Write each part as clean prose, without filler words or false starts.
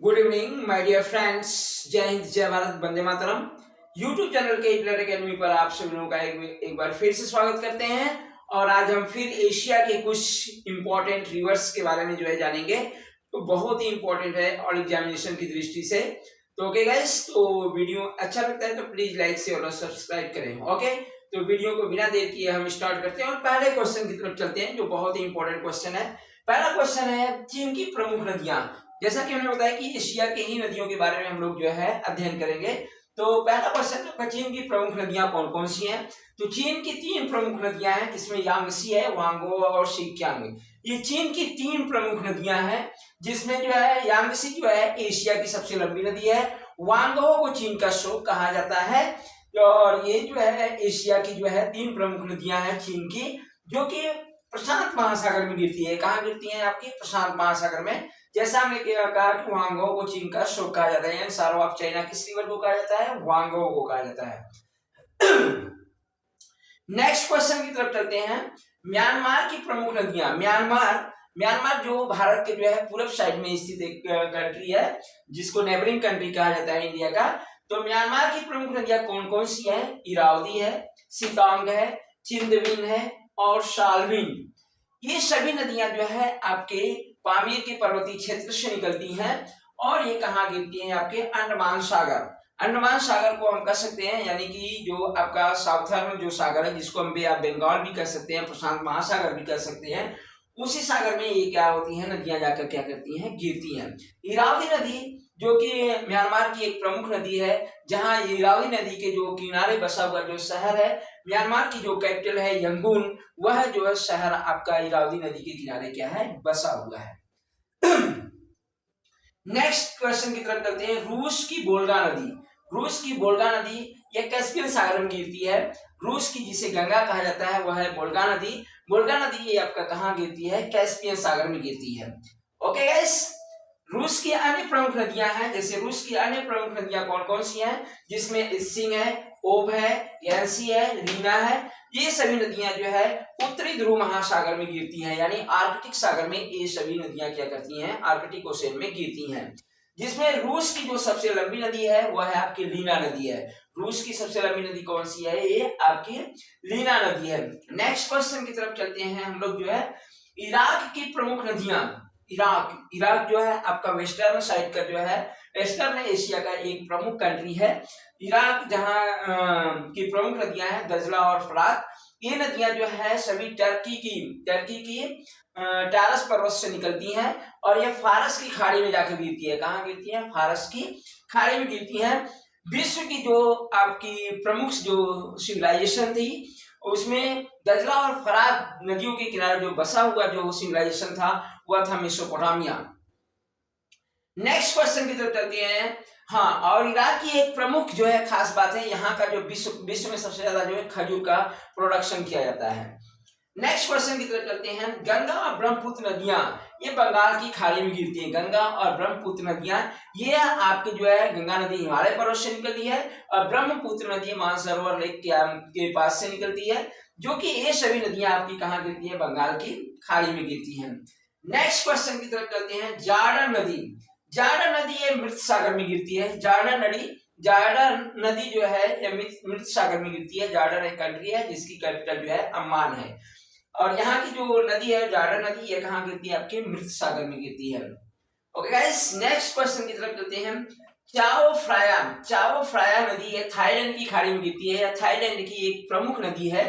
Good evening my dear friends. जय हिंद, जय भारत, वंदे मातरम। यूट्यूब चैनल के हिटलर एकेडमी पर आप सभी लोगों का एक बार फिर से स्वागत करते हैं। और आज हम फिर एशिया के कुछ इंपॉर्टेंट रिवर्स के बारे में जानेंगे। तो बहुत ही इंपॉर्टेंट है और एग्जामिनेशन की दृष्टि से। तो ओके गाइस, तो वीडियो अच्छा लगता है तो प्लीज लाइक से और सब्सक्राइब करें। ओके, तो वीडियो को बिना देर किए हम स्टार्ट करते हैं और पहले क्वेश्चन की तरफ चलते हैं, जो बहुत ही इंपॉर्टेंट क्वेश्चन है। पहला क्वेश्चन है, चीन की प्रमुख नदियां। जैसा कि हमने बताया कि एशिया के ही नदियों के बारे में हम लोग अध्ययन करेंगे। तो पहला क्वेश्चन है, चीन की प्रमुख नदियां कौन कौन सी हैं। तो चीन की 3 प्रमुख नदियां हैं, जिसमें यांगसी है, वांगो और सिक्यांग। ये चीन की 3 प्रमुख नदियां हैं, जिसमें यांगसी एशिया की सबसे लंबी नदी है। वांगो को चीन का शोक कहा जाता है। और ये एशिया की 3 प्रमुख नदियां हैं चीन की, जो कि प्रशांत महासागर में गिरती है। कहाँ गिरती है? आपकी प्रशांत महासागर में। जैसा हमने कहा कि वांगो को चीन का शोक कहा जाता है, सारो ऑफ चाइना किस रिवर को कहा जाता है? वांगो को कहा जाता है। नेक्स्ट क्वेश्चन की तरफ चलते हैं। म्यांमार की प्रमुख नदियां। म्यांमार जो भारत के पूर्व साइड में स्थित एक कंट्री है, जिसको नेबरिंग कंट्री कहा जाता है इंडिया का। तो म्यांमार की प्रमुख नदियां कौन कौन सी है? इरावदी है, सितांग है, चिंदविन है और शालविन। ये सभी नदियां आपके पामीर के पर्वतीय क्षेत्र से निकलती हैं और ये कहाँ गिरती हैं? आपके अंडमान सागर। अंडमान सागर को हम कह सकते हैं, यानी कि जो आपका साउथर्न जो सागर है, जिसको हम बे ऑफ बंगाल भी कह सकते हैं, प्रशांत महासागर भी कह सकते हैं, उसी सागर में ये क्या होती हैं? नदियां जाकर क्या करती हैं? गिरती हैं। इरावदी नदी जो कि म्यांमार की एक प्रमुख नदी है, जहां इरावदी नदी के जो किनारे बसा हुआ जो शहर है, म्यांमार की जो कैपिटल है यंगून, वह शहर आपका इरावदी नदी के किनारे क्या है? बसा हुआ है। नेक्स्ट क्वेश्चन की तरफ चलते हैं। रूस की वोल्गा नदी। रूस की वोल्गा नदी यह कैस्पियन सागर में गिरती है। रूस की जिसे गंगा कहा जाता है वह है वोल्गा नदी। वोल्गा नदी ये आपका कहाँ गिरती है? कैस्पियन सागर में गिरती है। ओके गाइस, रूस की अन्य प्रमुख नदियां हैं। जैसे रूस की अन्य प्रमुख नदियां कौन कौन सी हैं? जिसमें इसिंग है, ओब है, यांसी है, रीना है। ये सभी नदियां उत्तरी ध्रुव महासागर में गिरती हैं, यानी आर्कटिक सागर में ये सभी नदियां क्या करती हैं? आर्कटिक ओशन में गिरती हैं। जिसमें रूस की जो सबसे लंबी नदी है वह है आपकी लीना नदी है। रूस की सबसे लंबी नदी कौन सी है? ये आपकी लीना नदी है। नेक्स्ट क्वेश्चन की तरफ चलते हैं हम लोग। इराक की प्रमुख नदियां। इराक आपका वेस्टर्न साइड का वेस्टर्न एशिया का एक प्रमुख कंट्री है। इराक जहां की प्रमुख नदियां हैं दजला और फरात। ये नदियां सभी टर्की की टारस पर्वत से निकलती हैं और यह फारस की खाड़ी में जाकर गिरती है। कहाँ गिरती है? फारस की खाड़ी में गिरती है। विश्व की जो आपकी प्रमुख जो सिविलाइजेशन थी, उसमें दजला और फरात नदियों के किनारे जो बसा हुआ जो सिविलाइजेशन था वह था मेसोपोटामिया। नेक्स्ट क्वेश्चन की तरफ चलते हैं। हाँ, और इराक की एक प्रमुख खास बात है, यहाँ का जो विश्व में सबसे ज्यादा खजूर का प्रोडक्शन किया जाता है। नेक्स्ट क्वेश्चन की तरफ चलते हैं। गंगा और ब्रह्मपुत्र नदियां ये बंगाल की खाड़ी में गिरती है। गंगा और ब्रह्मपुत्र नदियां ये आपके गंगा नदी हिमालय पर्वत से निकलती है और ब्रह्मपुत्र नदी मानसरोवर लेक के पास से निकलती है, जो कि ये सभी नदियां आपकी कहाँ गिरती है? बंगाल की खाड़ी में गिरती है। नेक्स्ट क्वेश्चन की तरफ चलते हैं। जॉर्डन नदी ये मृत सागर में गिरती है। जॉर्डन नदी मृत सागर में गिरती है। जॉर्डन एक कंट्री है जिसकी कैपिटल अम्मान है। और यहाँ की जो नदी है जॉर्डन नदी, ये कहाँ गिरती है? आपके मृत सागर में गिरती है। ओके गाइस, नेक्स्ट क्वेश्चन की तरफ चलते हैं। चाओ फ्राया नदी है थाईलैंड की खाड़ी में गिरती है, या थाईलैंड की एक प्रमुख नदी है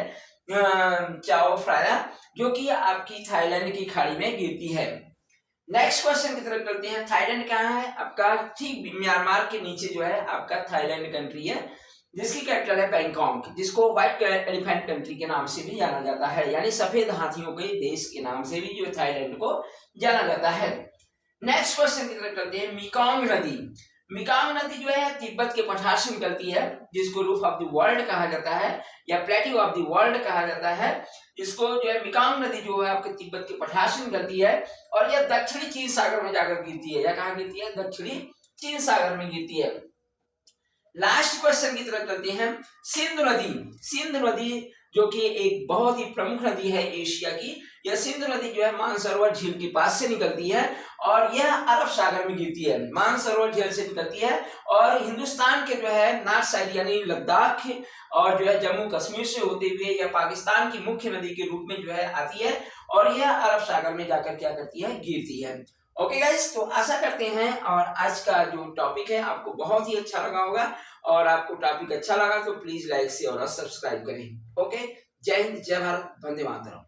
चाओ फ्राया, जो कि आपकी थाईलैंड की खाड़ी में गिरती है। नेक्स्ट क्वेश्चन की तरफ चलते हैं। थाईलैंड कहाँ है? आपका ठीक म्यांमार के नीचे आपका थाईलैंड कंट्री है, जिसकी कैपिटल है बैंकॉक, जिसको व्हाइट एलिफेंट कंट्री के नाम से भी जाना जाता है, यानी सफेद हाथियों के देश के नाम से भी थाईलैंड को जाना जाता है। नेक्स्ट क्वेश्चन की तरफ चलते हैं। मिकांग नदी तिब्बत के पठार से निकलती है, जिसको रूफ ऑफ द वर्ल्ड कहा जाता है या प्लेट्यू ऑफ द वर्ल्ड कहा जाता है। इसको मिकांग नदी आपके तिब्बत के पठार से निकलती है और यह दक्षिणी चीन सागर में जाकर गिरती है। या कहाँ गिरती है? दक्षिणी चीन सागर में गिरती है। लास्ट क्वेश्चन की तरफ चलते हैं। सिंधु नदी जो कि एक बहुत ही प्रमुख नदी है एशिया की, यह सिंधु नदी जो है मानसरोवर झील के पास से निकलती है और यह अरब सागर में गिरती है। मानसरोवर झील से निकलती है और हिंदुस्तान के जो है नॉर्थ साइड यानी लद्दाख और जो है जम्मू कश्मीर से होते हुए यह पाकिस्तान की मुख्य नदी के रूप में जो है आती है और यह अरब सागर में जाकर क्या करती है, गिरती है। ओके गाइस, तो आशा करते हैं और आज का जो टॉपिक है आपको बहुत ही अच्छा लगा होगा और आपको टॉपिक अच्छा लगा तो प्लीज लाइक शेयर और सब्सक्राइब करें। ओके, जय हिंद, जय भारत, वंदे मातरम।